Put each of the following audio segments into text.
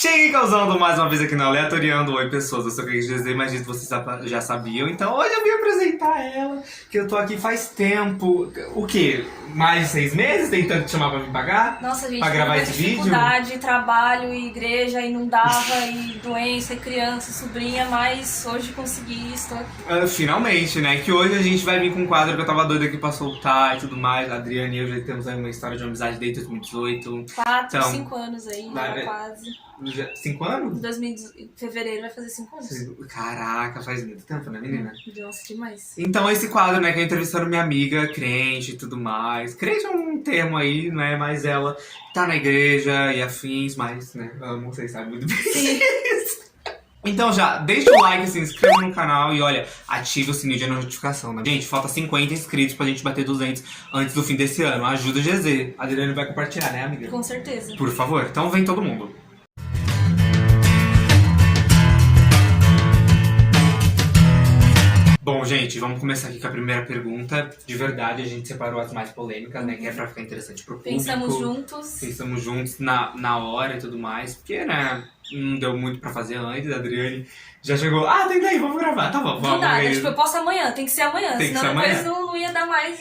Cheguei causando mais uma vez aqui no Aleatoriando. Oi, pessoas, eu sou o Kaique GZ, mas isso vocês já sabiam. Então hoje eu vim apresentar ela, que eu tô aqui faz tempo. O quê? Mais de 6 meses tentando te chamar pra vir pagar? Nossa, gente, pra gravar esse vídeo? dificuldade, trabalho, e igreja, e não dava, e doença, e criança, e sobrinha, mas hoje consegui, estou aqui. Finalmente, né? Que hoje a gente vai vir com um quadro que eu tava doido aqui pra soltar e tudo mais. A Adriana e eu já temos aí uma história de amizade desde 2018. 4, 5 anos aí, quase. 5 anos? Em fevereiro vai fazer 5 anos. Caraca, faz muito tempo, né, menina? Nossa, demais. Então esse quadro, né, que eu entrevistando minha amiga, crente e tudo mais. Crente é um termo aí, né, mas ela tá na igreja e afins, mas, né, amo, vocês sabem muito bem. Sim. Então já, deixa o like, se inscreva no canal e olha, ative o sininho de notificação, né? Gente, falta 50 inscritos pra gente bater 200 antes do fim desse ano. Ajuda o GZ. A Adriana vai compartilhar, né, amiga? Com certeza. Por favor. Então vem todo mundo. Bom, gente, vamos começar aqui com a primeira pergunta. De verdade, a gente separou as mais polêmicas, né? Que é pra ficar interessante pro público. Pensamos juntos. Pensamos juntos na hora e tudo mais. Porque, né, não deu muito pra fazer antes. A Adriane já chegou. Ah, tem daí, vamos gravar. Tá bom, vamos. Não dá, tipo, eu posso amanhã, tem que ser amanhã. Tem que senão ser depois amanhã. não ia dar mais.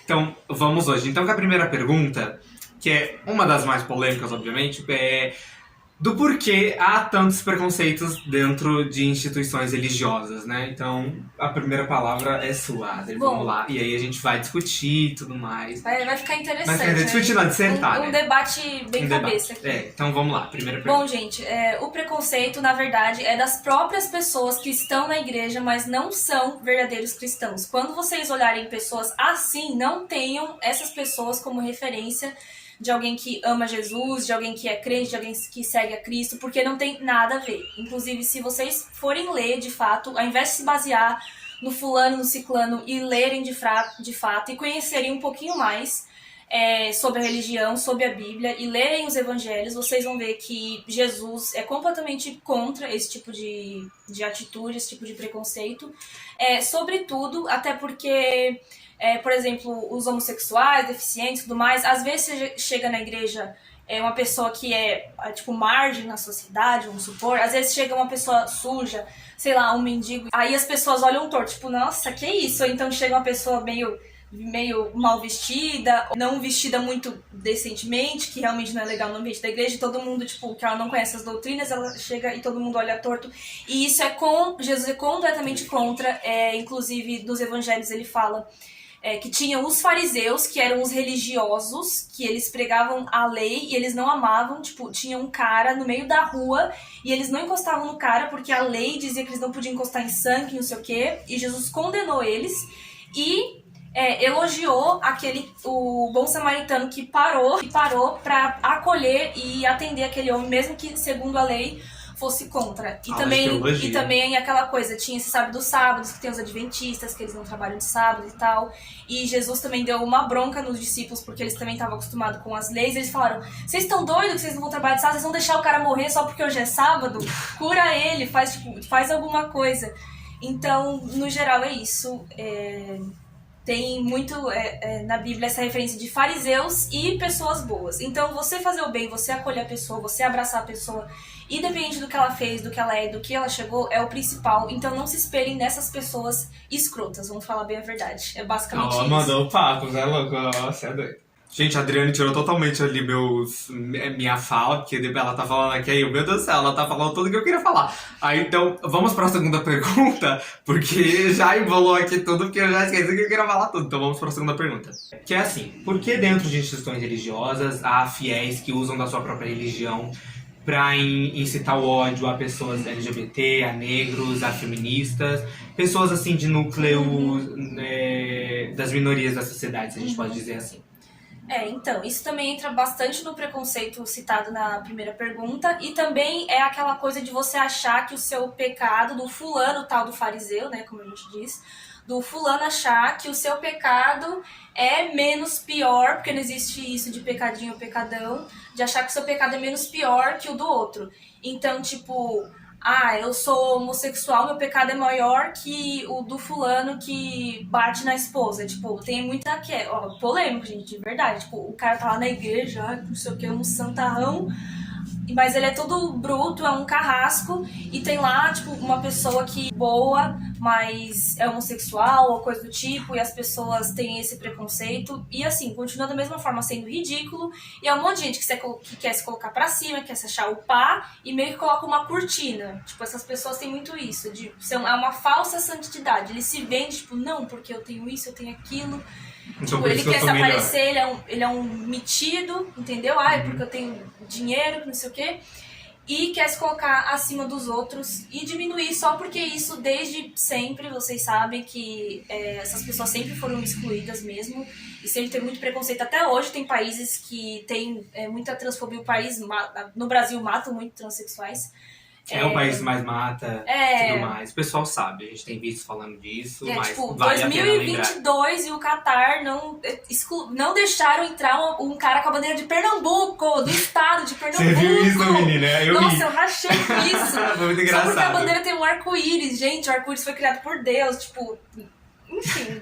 Então, vamos hoje. Então, com a primeira pergunta, que é uma das mais polêmicas, obviamente, é do porquê há tantos preconceitos dentro de instituições religiosas, né? Então, a primeira palavra é sua, Adri. Bom, vamos lá. E aí a gente vai discutir e tudo mais. Vai ficar interessante. Mas quer dizer, discutir não, dissertar, um né? debate bem cabeça aqui. Então vamos lá, primeira pergunta. Bom, gente, o preconceito, na verdade, é das próprias pessoas que estão na igreja, mas não são verdadeiros cristãos. Quando vocês olharem pessoas assim, não tenham essas pessoas como referência de alguém que ama Jesus, de alguém que é crente, de alguém que segue a Cristo, porque não tem nada a ver. Inclusive, se vocês forem ler, de fato, ao invés de se basear no fulano, no ciclano, e lerem de fato, e conhecerem um pouquinho mais sobre a religião, sobre a Bíblia, e lerem os evangelhos, vocês vão ver que Jesus é completamente contra esse tipo de atitude, esse tipo de preconceito. Sobretudo, até porque... por exemplo, os homossexuais, deficientes e tudo mais, às vezes você chega na igreja uma pessoa que é, tipo, margem na sociedade, vamos supor, às vezes chega uma pessoa suja, sei lá, um mendigo, aí as pessoas olham torto, tipo, nossa, que isso? Ou então chega uma pessoa meio mal vestida, não vestida muito decentemente, que realmente não é legal no ambiente da igreja, e todo mundo, tipo, que ela não conhece as doutrinas, ela chega e todo mundo olha torto, e isso Jesus é completamente contra, inclusive dos evangelhos ele fala que tinha os fariseus, que eram os religiosos, que eles pregavam a lei e eles não amavam, tipo, tinha um cara no meio da rua e eles não encostavam no cara porque a lei dizia que eles não podiam encostar em sangue, não sei o quê, e Jesus condenou eles e elogiou o bom samaritano que parou para acolher e atender aquele homem, mesmo que, segundo a lei, fosse contra. E também aquela coisa, tinha esse sábado dos sábados, que tem os adventistas, que eles não trabalham de sábado e tal. E Jesus também deu uma bronca nos discípulos, porque eles também estavam acostumados com as leis. Eles falaram, vocês estão doidos que vocês não vão trabalhar de sábado? Vocês vão deixar o cara morrer só porque hoje é sábado? Cura ele, faz alguma coisa. Então, no geral, é isso. Tem muito na Bíblia essa referência de fariseus e pessoas boas. Então, você fazer o bem, você acolher a pessoa, você abraçar a pessoa, independente do que ela fez, do que ela é, do que ela chegou, é o principal. Então, não se espelhem nessas pessoas escrotas, vamos falar bem a verdade. É basicamente isso. Mandou papo, Zé louco, você é doido. Gente, a Adriane tirou totalmente ali minha fala, porque ela tá falando aqui, aí, meu Deus do céu, ela tá falando tudo que eu queria falar. Aí, então, vamos pra segunda pergunta, porque já embolou aqui tudo, porque eu já esqueci que eu queria falar tudo. Então vamos pra segunda pergunta. Que é assim, por que dentro de instituições religiosas há fiéis que usam da sua própria religião pra incitar o ódio a pessoas LGBT, a negros, a feministas, pessoas assim de núcleo das minorias da sociedade, se a gente pode dizer assim? Então, isso também entra bastante no preconceito citado na primeira pergunta, e também é aquela coisa de você achar que o seu pecado, do fulano tal do fariseu, né, como a gente diz, do fulano achar que o seu pecado é menos pior, porque não existe isso de pecadinho ou pecadão, de achar que o seu pecado é menos pior que o do outro. Então, tipo... eu sou homossexual, meu pecado é maior que o do fulano que bate na esposa. Tipo, tem muita polêmica, gente, de verdade. Tipo, o cara tá lá na igreja, não sei o que, um santarrão, Mas ele é todo bruto, é um carrasco, e tem lá, tipo, uma pessoa que boa, mas é homossexual ou coisa do tipo, e as pessoas têm esse preconceito, e assim, continua da mesma forma sendo ridículo, e é um monte de gente que quer se colocar pra cima, quer se achar o pá, e meio que coloca uma cortina. Tipo, essas pessoas têm muito isso, é uma falsa santidade. Ele se vende, tipo, não, porque eu tenho isso, eu tenho aquilo. Então, Tipo, por ele isso que eu quer sou se melhor. aparecer, ele é um metido, entendeu? Ah, é porque eu tenho dinheiro, que não sei o quê. E quer se colocar acima dos outros e diminuir só porque isso desde sempre, vocês sabem que essas pessoas sempre foram excluídas mesmo. E sempre tem muito preconceito. Até hoje tem países que tem muita transfobia. No Brasil matam muito transexuais. É o país que mais mata, tudo mais. O pessoal sabe, a gente tem vídeos falando disso, mas tipo, vale a pena lembrar. 2022 e o Catar não deixaram entrar um cara com a bandeira de Pernambuco, do estado de Pernambuco. Você viu isso, menina? Eu Nossa, vi. eu rachei isso. Foi muito Só engraçado. porque a bandeira tem um arco-íris, gente, o arco-íris foi criado por Deus, tipo, enfim.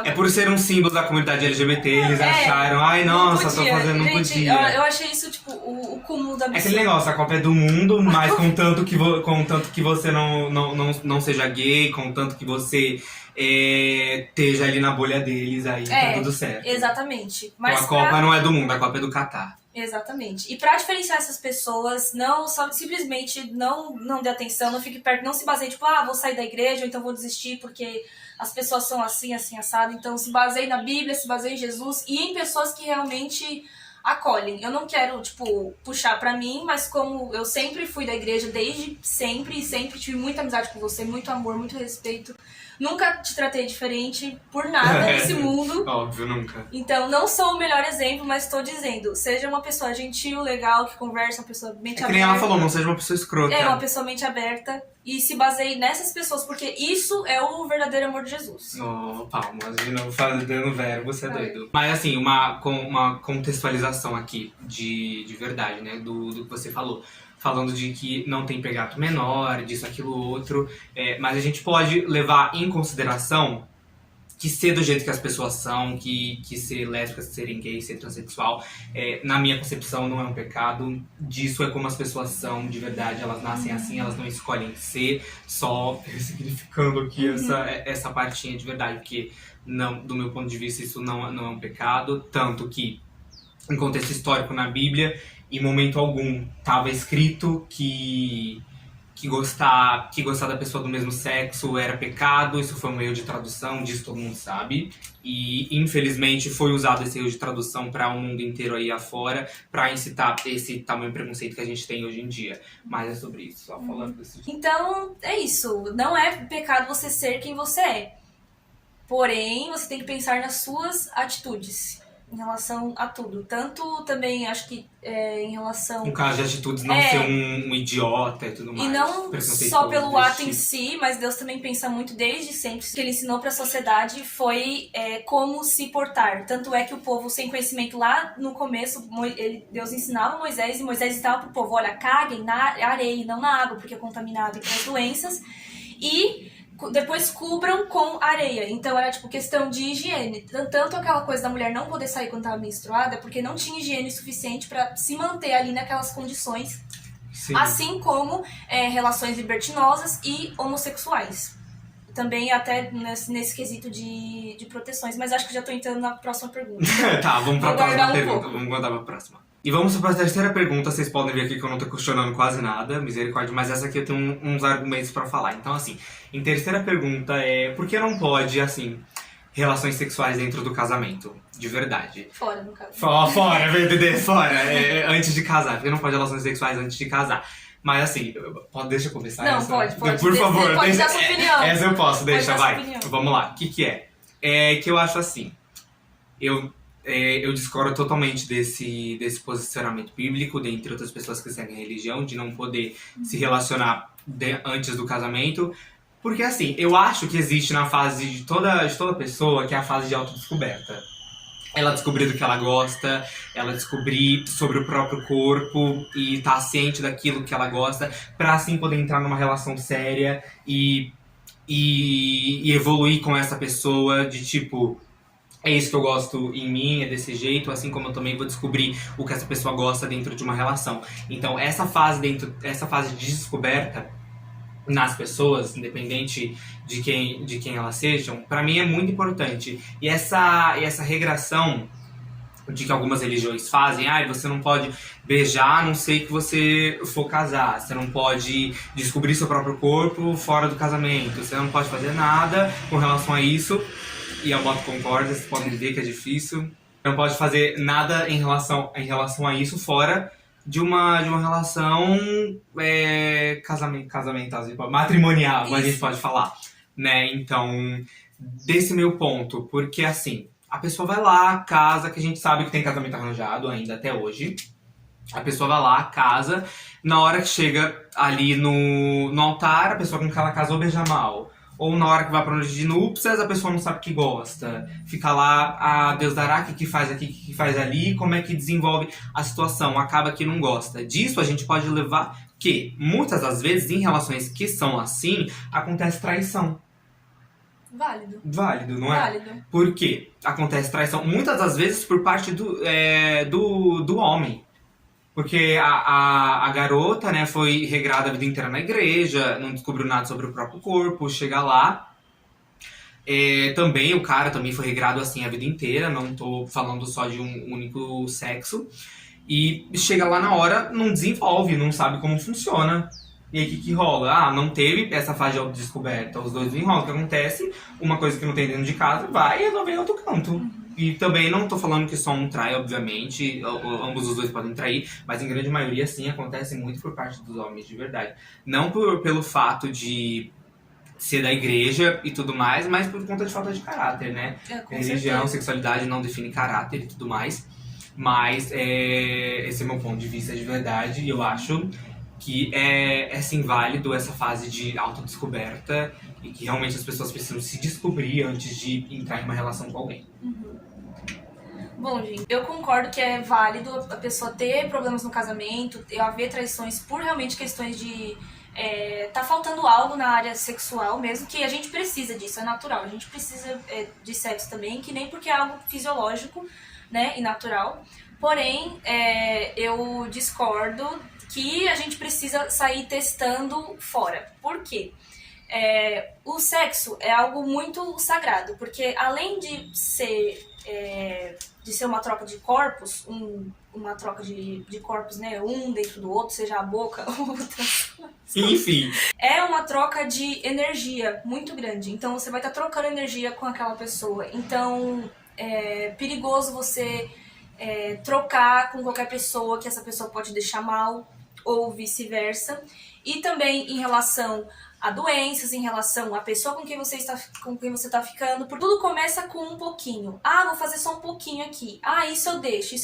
É por ser um símbolo da comunidade LGBT, eles acharam, ai nossa, tô fazendo, não gente, podia. Eu achei isso, tipo, o cúmulo da É absurdo. aquele negócio, a Copa é do mundo, mas contanto que você não seja gay, contanto que você esteja ali na bolha deles, aí tá tudo certo. Exatamente. Mas então, a Copa não é do mundo, a Copa é do Catar. Exatamente. E pra diferenciar essas pessoas, simplesmente não dê atenção, não fique perto, não se baseie, tipo, vou sair da igreja, ou então vou desistir porque as pessoas são assim, assado. Então se baseie na Bíblia, se baseie em Jesus e em pessoas que realmente acolhem. Eu não quero, tipo, puxar pra mim, mas como eu sempre fui da igreja desde sempre, e sempre tive muita amizade com você, muito amor, muito respeito. Nunca te tratei diferente por nada nesse mundo. Óbvio, nunca. Então, não sou o melhor exemplo, mas estou dizendo, seja uma pessoa gentil, legal, que conversa, uma pessoa mente aberta. Que nem ela falou, não seja uma pessoa escrota. Uma pessoa mente aberta. E se baseie nessas pessoas, porque isso é o verdadeiro amor de Jesus. Palmas, de novo dando verbo, você é doido. Mas assim, uma contextualização aqui de verdade, né, do que você falou. Falando de que não tem pegato menor, disso, aquilo, outro. Mas a gente pode levar em consideração que ser do jeito que as pessoas são, que ser lésbica, serem gay, ser transexual, na minha concepção não é um pecado. Disso é como as pessoas são de verdade, elas nascem assim, elas não escolhem ser, só ressignificando aqui essa partinha de verdade, porque não, do meu ponto de vista isso não é um pecado, tanto que em contexto histórico na Bíblia, em momento algum estava escrito que gostar da pessoa do mesmo sexo era pecado. Isso foi um erro de tradução, disso todo mundo sabe. E, infelizmente, foi usado esse erro de tradução para o mundo inteiro aí afora, para incitar esse tamanho preconceito que a gente tem hoje em dia. Mas é sobre isso, só falando desse tipo. Então, é isso. Não é pecado você ser quem você é. Porém, você tem que pensar nas suas atitudes em relação a tudo. Tanto também, acho que em relação... No caso de atitudes, não ser um idiota e tudo mais. E não só pelo ato em si, mas Deus também pensa muito desde sempre. O que ele ensinou para a sociedade foi como se portar. Tanto é que o povo sem conhecimento lá no começo, Deus ensinava Moisés, e Moisés ensinava pro povo, olha, caguem na areia, não na água, porque é contaminado e traz doenças. E depois cubram com areia. Então era tipo questão de higiene. Tanto aquela coisa da mulher não poder sair quando estava menstruada, porque não tinha higiene suficiente para se manter ali naquelas condições. Sim. Assim como relações libertinosas e homossexuais. Também até nesse quesito de proteções. Mas acho que já tô entrando na próxima pergunta. Tá, vamos pra próxima pergunta. Vamos mandar pra próxima. E vamos para a terceira pergunta. Vocês podem ver aqui que eu não tô questionando quase nada, misericórdia, mas essa aqui eu tenho uns argumentos pra falar. Então, assim, em terceira pergunta por que não pode, assim, relações sexuais dentro do casamento? De verdade. Fora, no caso. Fora, VDD, fora. Antes de casar. Por que não pode relações sexuais antes de casar? Mas, assim, deixa eu começar não, essa? Pode. Por favor, pode dar sua opinião. Essa eu posso, deixa, vai. Vamos lá. O que é? É que eu acho assim, eu discordo totalmente desse posicionamento bíblico, dentre outras pessoas que seguem a religião, de não poder se relacionar antes do casamento. Porque, assim, eu acho que existe na fase de toda pessoa, que é a fase de autodescoberta. Ela descobrir do que ela gosta, ela descobrir sobre o próprio corpo e tá ciente daquilo que ela gosta, pra assim poder entrar numa relação séria e evoluir com essa pessoa de tipo... É isso que eu gosto em mim, é desse jeito, assim como eu também vou descobrir o que essa pessoa gosta dentro de uma relação. Então, essa fase de descoberta nas pessoas, independente de quem elas sejam, pra mim é muito importante. E essa regressão de que algumas religiões fazem, você não pode beijar a não ser que você for casar, você não pode descobrir seu próprio corpo fora do casamento, você não pode fazer nada com relação a isso, e a moto concorda, vocês podem ver que é difícil, não pode fazer nada em relação a isso fora de uma relação casamental, matrimonial, como a gente pode falar, né? Então, desse meu ponto, porque assim, a pessoa vai lá, casa, que a gente sabe que tem casamento arranjado ainda até hoje. A pessoa vai lá, casa, na hora que chega ali no altar, a pessoa com que ela casou beija mal. Ou na hora que vai pra noite de núpcias, a pessoa não sabe o que gosta. Fica lá, Deus dará, o que faz aqui, o que faz ali, como é que desenvolve a situação. Acaba que não gosta. Disso a gente pode levar que, muitas das vezes, em relações que são assim, acontece traição. Válido, não é? Válido. Por quê? Acontece traição muitas das vezes por parte do homem. Porque a garota, né, foi regrada a vida inteira na igreja, não descobriu nada sobre o próprio corpo, chega lá. Também o cara também foi regrado assim a vida inteira, não tô falando só de um único sexo. E chega lá na hora, não desenvolve, não sabe como funciona. E aí o que rola? Não teve essa fase de autodescoberta, os dois enrolam. O que acontece? Uma coisa que não tem dentro de casa vai resolver em outro canto. E também não tô falando que só um trai, obviamente, ambos os dois podem trair, mas em grande maioria sim acontece muito por parte dos homens, de verdade. Não pelo fato de ser da igreja e tudo mais, mas por conta de falta de caráter, né? Religião, certeza. sexualidade não define caráter e tudo mais. Mas esse é o meu ponto de vista de verdade, e eu acho que é sim válido essa fase de autodescoberta e que realmente as pessoas precisam se descobrir antes de entrar em uma relação com alguém. Bom, gente, eu concordo que é válido a pessoa ter problemas no casamento, haver traições por realmente questões de tá faltando algo na área sexual mesmo, que a gente precisa disso, é natural. A gente precisa de sexo também, que nem porque é algo fisiológico, né, e natural. Porém, eu discordo que a gente precisa sair testando fora. Por quê? O sexo é algo muito sagrado, porque além de ser uma troca de corpos, uma troca de corpos, né, um dentro do outro, seja a boca ou outra. Enfim. É uma troca de energia muito grande. Então você vai estar trocando energia com aquela pessoa. Então é perigoso você trocar com qualquer pessoa, que essa pessoa pode deixar mal, ou vice-versa. E também em relação a doenças, em relação à pessoa com quem você está ficando, por tudo começa com um pouquinho. Vou fazer só um pouquinho aqui. Isso eu deixo.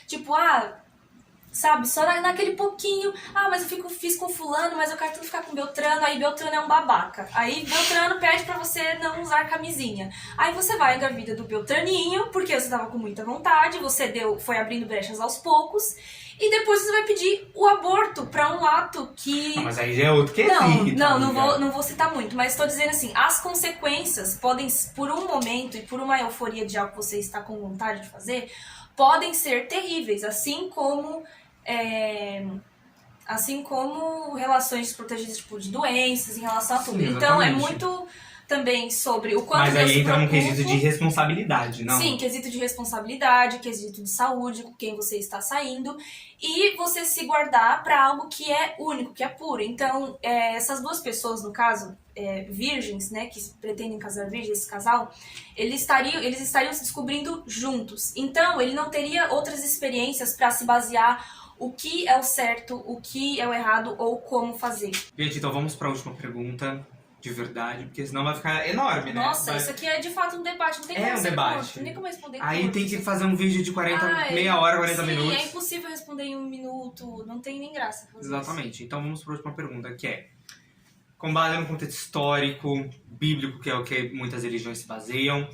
Tipo, sabe, só naquele pouquinho. Mas eu fiz com fulano, mas eu quero tanto ficar com Beltrano. Aí Beltrano é um babaca. Aí Beltrano pede pra você não usar camisinha. Aí você vai engravida do Beltraninho, porque você tava com muita vontade, você foi abrindo brechas aos poucos. E depois você vai pedir o aborto pra um ato que... Não, mas aí já é outro quesito. Não vou citar muito, mas estou dizendo assim, as consequências podem, por um momento e por uma euforia de algo que você está com vontade de fazer, podem ser terríveis, assim como relações desprotegidas, tipo, de doenças, em relação a tudo. Sim, então é exatamente. muito também sobre o quanto Mas Deus aí se entra num preocupa. quesito de responsabilidade, não? Sim, quesito de responsabilidade, quesito de saúde, com quem você está saindo, e você se guardar para algo que é único, que é puro. Então, essas duas pessoas, no caso, virgens, né, que pretendem casar virgens, esse casal, eles estariam se descobrindo juntos. Então, ele não teria outras experiências para se basear o que é o certo, o que é o errado ou como fazer. Gente, então vamos para a última pergunta. De verdade, porque senão vai ficar enorme, né? Nossa, isso aqui é de fato um debate, não tem como um debate. Não tem como responder com Aí tem que fazer um vídeo de meia hora, 40 minutos. É impossível responder em 1 minuto, não tem nem graça fazer Exatamente. isso. Então vamos para a última pergunta, que é: com base no contexto histórico, bíblico, que é o que muitas religiões se baseiam,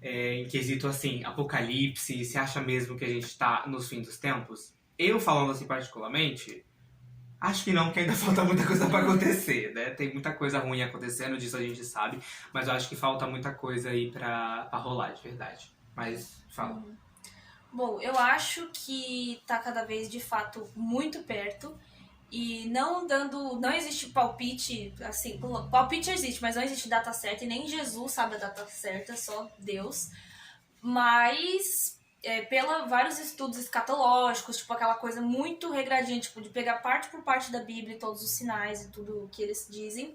em quesito assim, apocalipse, você acha mesmo que a gente está nos fins dos tempos? Eu falando assim particularmente, acho que não, porque ainda falta muita coisa pra acontecer, né? Tem muita coisa ruim acontecendo, disso a gente sabe, mas eu acho que falta muita coisa aí pra rolar, de verdade. Mas fala. Bom, eu acho que tá cada vez, de fato, muito perto. E não existe palpite, assim, palpite existe, mas não existe data certa, e nem Jesus sabe a data certa, só Deus. Mas, pela vários estudos escatológicos, tipo, aquela coisa muito regradinha, tipo, de pegar parte por parte da Bíblia, e todos os sinais e tudo o que eles dizem,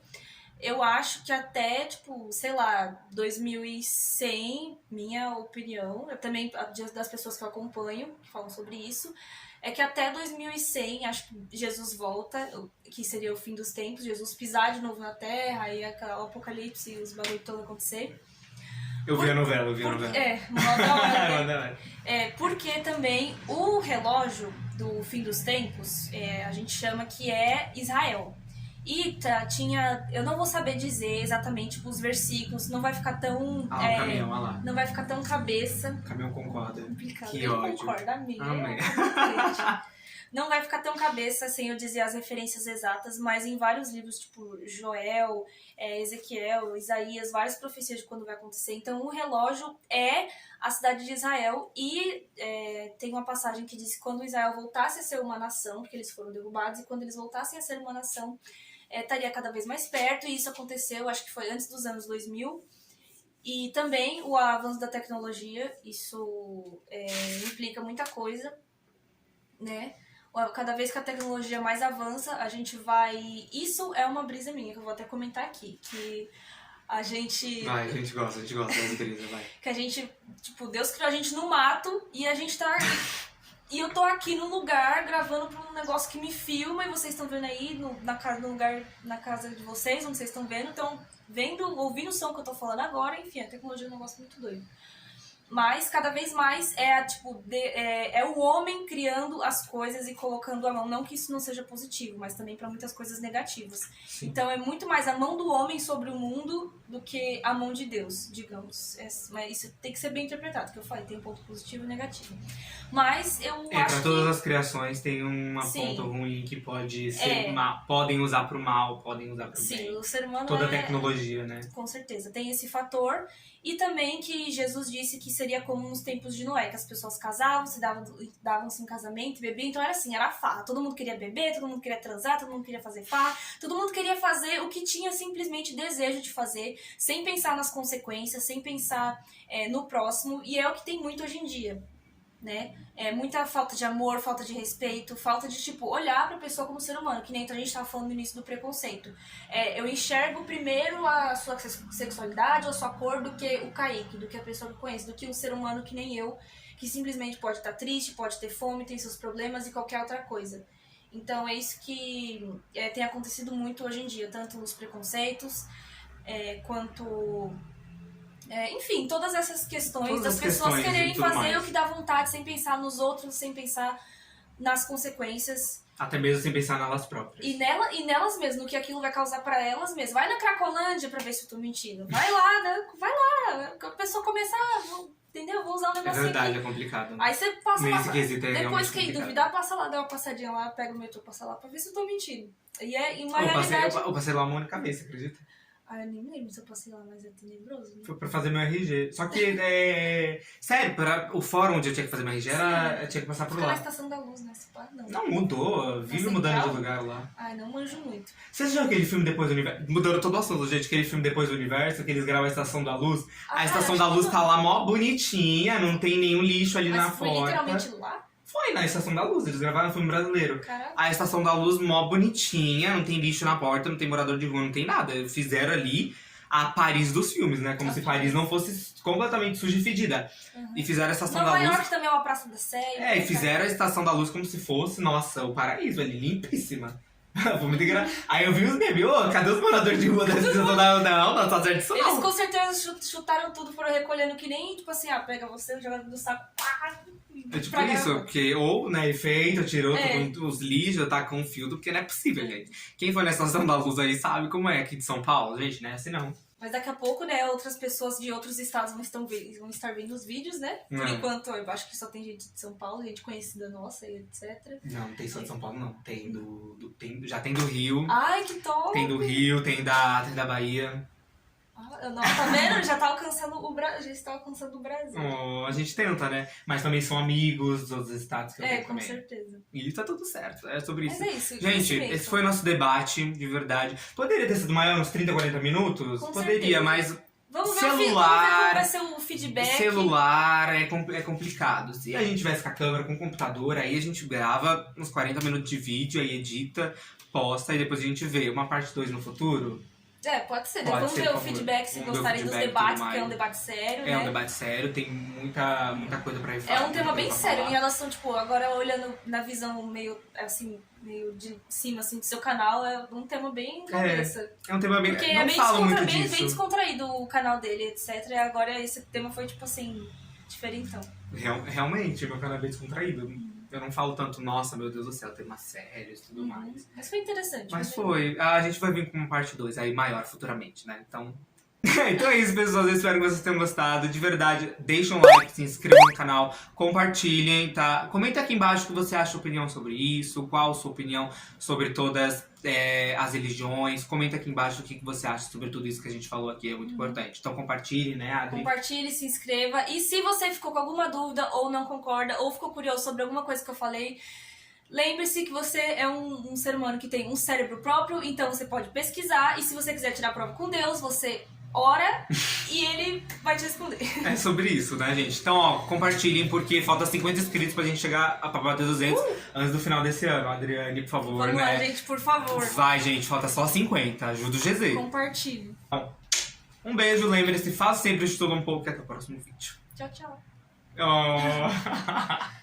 eu acho que até, tipo, sei lá, 2100, minha opinião, eu também, das pessoas que eu acompanho, que falam sobre isso, é que até 2100, acho que Jesus volta, que seria o fim dos tempos, Jesus pisar de novo na Terra, aí o apocalipse e os bagulho todo acontecer. Eu vi a novela. Manda hora. Porque também o relógio do fim dos tempos, a gente chama que é Israel. E tinha, eu não vou saber dizer exatamente os versículos, não vai ficar tão... o caminhão, olha lá. Não vai ficar tão cabeça. O caminhão concorda. Complicado. Que Eu ódio. concordo, amiga. Amém. Não vai ficar tão cabeça sem eu dizer as referências exatas, mas em vários livros, tipo Joel, Ezequiel, Isaías, várias profecias de quando vai acontecer. Então o relógio é a cidade de Israel e tem uma passagem que diz que quando Israel voltasse a ser uma nação, porque eles foram derrubados, e quando eles voltassem a ser uma nação, estaria cada vez mais perto, e isso aconteceu, acho que foi antes dos anos 2000. E também o avanço da tecnologia, isso implica muita coisa, né? Cada vez que a tecnologia mais avança, a gente vai... Isso é uma brisa minha, que eu vou até comentar aqui, que a gente... Vai, a gente gosta das brisas, vai. Que a gente, tipo, Deus criou a gente no mato e a gente tá... E eu tô aqui no lugar gravando pra um negócio que me filma, e vocês estão vendo aí no lugar, na casa de vocês, onde vocês estão vendo, então ouvindo o som que eu tô falando agora, enfim, a tecnologia é um negócio muito doido. Mas cada vez mais é o homem criando as coisas e colocando a mão. Não que isso não seja positivo, mas também para muitas coisas negativas. Sim. Então é muito mais a mão do homem sobre o mundo do que a mão de Deus, digamos. Mas isso tem que ser bem interpretado, que eu falei, tem um ponto positivo e negativo. Mas eu acho para todas as criações tem uma Sim. ponta ruim que pode ser podem usar pro mal, podem usar pro Sim, bem. o ser humano toda a tecnologia, né? Com certeza, tem esse fator. E também que Jesus disse que seria como nos tempos de Noé, que as pessoas casavam, se davam-se em casamento, bebiam. Então era assim, era farra. Todo mundo queria beber, todo mundo queria transar, todo mundo queria fazer farra. Todo mundo queria fazer o que tinha simplesmente desejo de fazer, sem pensar nas consequências, sem pensar no próximo. E é o que tem muito hoje em dia, né? Muita falta de amor, falta de respeito, falta de, tipo, olhar pra pessoa como ser humano, que nem a gente tava falando no início do preconceito. Eu enxergo primeiro a sua sexualidade ou a sua cor do que o Kaique, do que a pessoa que conhece, do que um ser humano que nem eu, que simplesmente pode estar triste, pode ter fome, tem seus problemas e qualquer outra coisa. Então é isso que tem acontecido muito hoje em dia, tanto nos preconceitos, quanto... enfim, todas essas questões das pessoas quererem fazer o que dá vontade, sem pensar nos outros, sem pensar nas consequências. Até mesmo sem pensar nelas próprias. E nelas mesmas, no que aquilo vai causar pra elas mesmas. Vai na Cracolândia pra ver se eu tô mentindo. Vai lá, né? Vai lá. A pessoa começar, entendeu? Vou usar um negocinho. É verdade, aqui. é complicado. Né? Aí você passa lá. Depois quem duvidar, passa lá, dá uma passadinha lá, pega o metrô, passa lá pra ver se eu tô mentindo. E uma realidade... Eu passei lá uma única vez, você acredita? Eu nem me lembro se eu passei lá, mas é tenebroso, né? Foi pra fazer meu RG. Só que, sério, o fórum onde eu tinha que fazer meu RG eu tinha que passar por Fica lá. na Estação da Luz, né? Não, mudou. Vive mudando de lugar lá. Ai, não manjo muito. Você já viu aquele filme Depois do Universo? Mudando todo o assunto, gente. Aquele filme Depois do Universo, que eles gravam a Estação da Luz. A Estação da Luz tá lá mó bonitinha, não tem nenhum lixo ali na porta. Foi literalmente lá? Foi na Estação da Luz, eles gravaram um filme brasileiro. Caraca. A Estação da Luz mó bonitinha, não tem lixo na porta, não tem morador de rua, não tem nada. Fizeram ali a Paris dos filmes, né? Como se Paris não fosse completamente suja e fedida. Uhum. E fizeram a Estação da Luz... Nova York também é uma Praça da Sé. E fizeram a Estação da Luz como se fosse, nossa, o paraíso ali, limpíssima. Foi muito engraçado. Aí eu vi os memes, cadê os moradores de rua da Estação da Luz? Não tá certo isso não. Eles com certeza chutaram tudo, foram recolhendo que nem, tipo assim, pega você, joga do saco, pá... tipo isso, porque ou, né, feito, tirou os lixos, tá com fio, porque não é possível, gente. Quem foi na Estação da Luz aí sabe como é aqui de São Paulo, gente, não é assim não. Mas daqui a pouco, né, outras pessoas de outros estados vão estar vendo os vídeos, né? Por enquanto, eu acho que só tem gente de São Paulo, gente conhecida nossa e etc. Não tem só de São Paulo, não. Tem já tem do Rio. Ai, que top! Tem do Rio, tem da Bahia. Não, tá vendo? Já tá alcançando o Brasil. Já está alcançando o Brasil. Oh, a gente tenta, né? Mas também são amigos dos outros estados que eu tenho Com também. certeza. E tá tudo certo, é sobre isso. Mas é isso. Gente, crescimento. esse foi o nosso debate, de verdade. Poderia ter sido maior, uns 30, 40 minutos? Com Poderia, certeza. mas Vamos ver celular, como vai ser o feedback. celular é complicado. Se a gente tivesse com a câmera, com o computador, aí a gente grava uns 40 minutos de vídeo, aí edita, posta e depois a gente vê. Uma parte 2 no futuro. Pode ser. Pode Vamos ser, ver o por favor. feedback, se Vamos ver o gostarem dos feedback e debates, tudo porque é um mais. debate sério, É né? um debate sério, tem muita coisa pra falar. É um tema bem pra sério, falar. em relação, tipo, agora olhando na visão meio, assim, meio de cima, assim, do seu canal, é um tema bem cabeça. É um tema bem... Porque não é bem, falo muito bem disso. descontraído o canal dele, etc. E agora esse tema foi, tipo assim, diferentão. Realmente, meu canal é bem descontraído. Eu não falo tanto, nossa, meu Deus do céu, temas sérios e tudo mais. Mas foi interessante. Mas foi. foi. A gente vai vir com uma parte 2 aí maior futuramente, né? Então. Então é isso, pessoal. Eu espero que vocês tenham gostado. De verdade, deixem um like, se inscrevam no canal, compartilhem, tá? Comenta aqui embaixo o que você acha, opinião sobre isso, qual a sua opinião sobre todas as religiões. Comenta aqui embaixo o que você acha sobre tudo isso que a gente falou aqui, é muito importante. Então compartilhe, né, Adri? Compartilhe, se inscreva. E se você ficou com alguma dúvida, ou não concorda, ou ficou curioso sobre alguma coisa que eu falei, lembre-se que você é um ser humano que tem um cérebro próprio, então você pode pesquisar. E se você quiser tirar prova com Deus, você ora e ele vai te responder. É sobre isso, né, gente? Então, ó, compartilhem, porque falta 50 inscritos pra gente chegar a bater 200 antes do final desse ano. Adriane, por favor, Vamos né? lá, gente, por favor. Vai, gente, falta só 50. Ajuda o GZ. Compartilhe. Um beijo, lembre-se, faça sempre de tudo um pouco e até o próximo vídeo. Tchau, tchau. Oh.